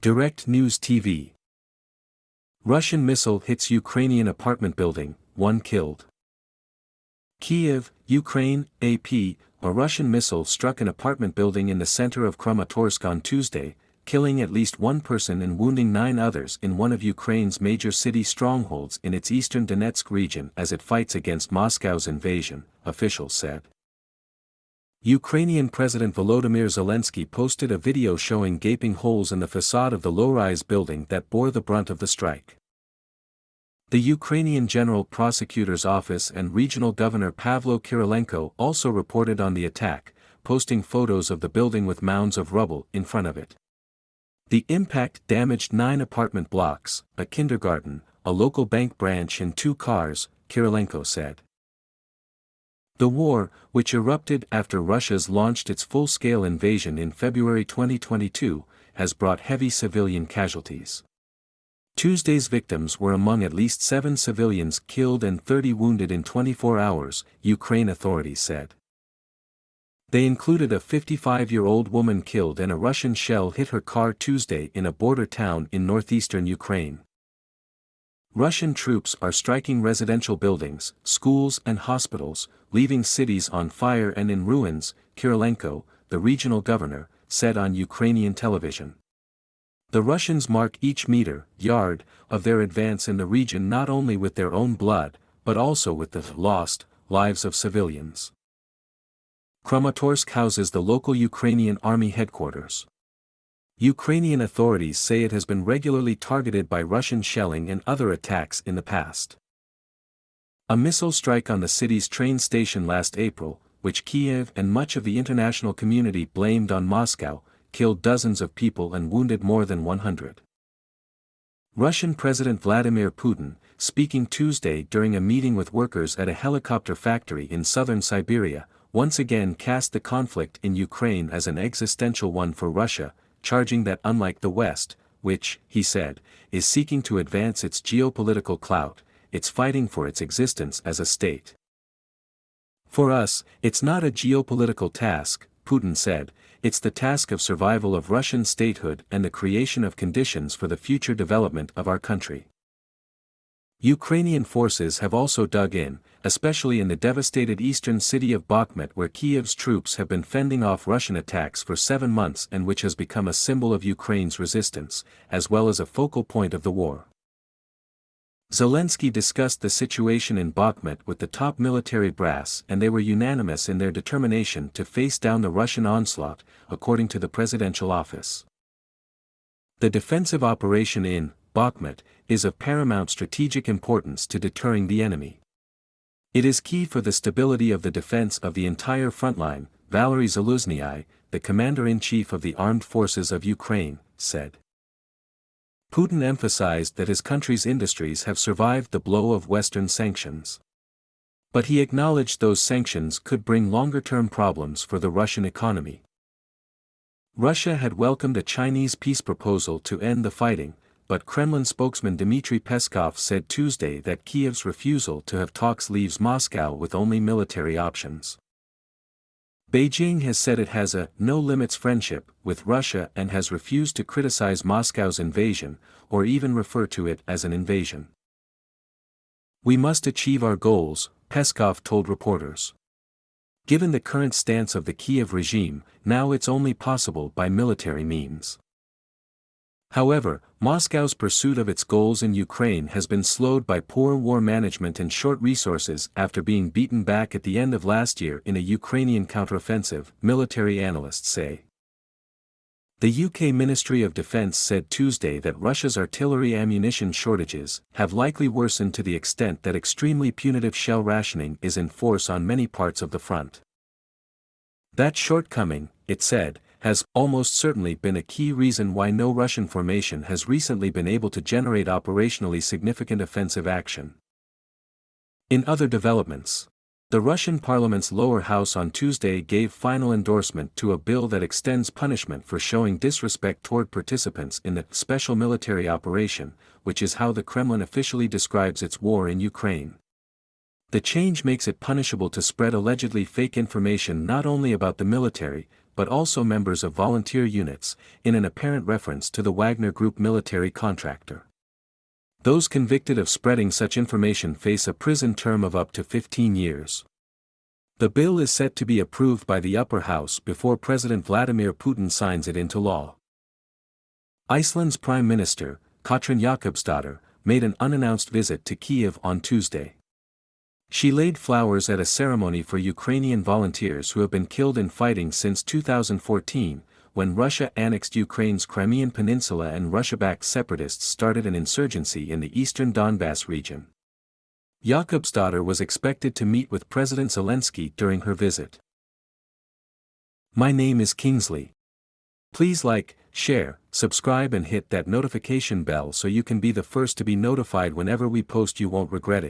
Direct News TV. Russian missile hits Ukrainian apartment building, 1 killed. Kiev, Ukraine, AP. A Russian missile struck an apartment building in the center of Kramatorsk on Tuesday, killing at least 1 person and wounding 9 others in one of Ukraine's major city strongholds in its eastern Donetsk region as it fights against Moscow's invasion, officials said. Ukrainian President Volodymyr Zelensky posted a video showing gaping holes in the facade of the low-rise building that bore the brunt of the strike. The Ukrainian General Prosecutor's Office and Regional Governor Pavlo Kyrylenko also reported on the attack, posting photos of the building with mounds of rubble in front of it. The impact damaged 9 apartment blocks, a kindergarten, a local bank branch and 2 cars, Kyrylenko said. The war, which erupted after Russia's launched its full-scale invasion in February 2022, has brought heavy civilian casualties. Tuesday's victims were among at least 7 civilians killed and 30 wounded in 24 hours, Ukraine authorities said. They included a 55-year-old woman killed and a Russian shell hit her car Tuesday in a border town in northeastern Ukraine. Russian troops are striking residential buildings, schools and hospitals, leaving cities on fire and in ruins, Kyrylenko, the regional governor, said on Ukrainian television. The Russians mark each meter, yard, of their advance in the region not only with their own blood, but also with the lost lives of civilians. Kramatorsk houses the local Ukrainian army headquarters. Ukrainian authorities say it has been regularly targeted by Russian shelling and other attacks in the past. A missile strike on the city's train station last April, which Kiev and much of the international community blamed on Moscow, killed dozens of people and wounded more than 100. Russian President Vladimir Putin, speaking Tuesday during a meeting with workers at a helicopter factory in southern Siberia, once again cast the conflict in Ukraine as an existential one for Russia, charging that unlike the West, which, he said, is seeking to advance its geopolitical clout, it's fighting for its existence as a state. For us, it's not a geopolitical task, Putin said, it's the task of survival of Russian statehood and the creation of conditions for the future development of our country. Ukrainian forces have also dug in, especially in the devastated eastern city of Bakhmut where Kiev's troops have been fending off Russian attacks for 7 months and which has become a symbol of Ukraine's resistance, as well as a focal point of the war. Zelensky discussed the situation in Bakhmut with the top military brass and they were unanimous in their determination to face down the Russian onslaught, according to the presidential office. The defensive operation in Bakhmut is of paramount strategic importance to deterring the enemy. It is key for the stability of the defense of the entire frontline, Valery Zaluzhnyi, the commander-in-chief of the armed forces of Ukraine, said. Putin emphasized that his country's industries have survived the blow of Western sanctions. But he acknowledged those sanctions could bring longer-term problems for the Russian economy. Russia had welcomed a Chinese peace proposal to end the fighting, but Kremlin spokesman Dmitry Peskov said Tuesday that Kiev's refusal to have talks leaves Moscow with only military options. Beijing has said it has a no-limits friendship with Russia and has refused to criticize Moscow's invasion, or even refer to it as an invasion. We must achieve our goals, Peskov told reporters. Given the current stance of the Kiev regime, now it's only possible by military means. However, Moscow's pursuit of its goals in Ukraine has been slowed by poor war management and short resources after being beaten back at the end of last year in a Ukrainian counteroffensive, military analysts say. The UK Ministry of Defence said Tuesday that Russia's artillery ammunition shortages have likely worsened to the extent that extremely punitive shell rationing is in force on many parts of the front. That shortcoming, it said, has almost certainly been a key reason why no Russian formation has recently been able to generate operationally significant offensive action. In other developments, the Russian parliament's lower house on Tuesday gave final endorsement to a bill that extends punishment for showing disrespect toward participants in the special military operation, which is how the Kremlin officially describes its war in Ukraine. The change makes it punishable to spread allegedly fake information not only about the military, but also members of volunteer units, in an apparent reference to the Wagner Group military contractor. Those convicted of spreading such information face a prison term of up to 15 years. The bill is set to be approved by the upper house before President Vladimir Putin signs it into law. Iceland's Prime Minister, Katrín Jakobsdóttir, made an unannounced visit to Kyiv on Tuesday. She laid flowers at a ceremony for Ukrainian volunteers who have been killed in fighting since 2014, when Russia annexed Ukraine's Crimean Peninsula and Russia-backed separatists started an insurgency in the eastern Donbass region. Jakobsdóttir was expected to meet with President Zelensky during her visit. My name is Kingsley. Please like, share, subscribe and hit that notification bell so you can be the first to be notified whenever we post. You won't regret it.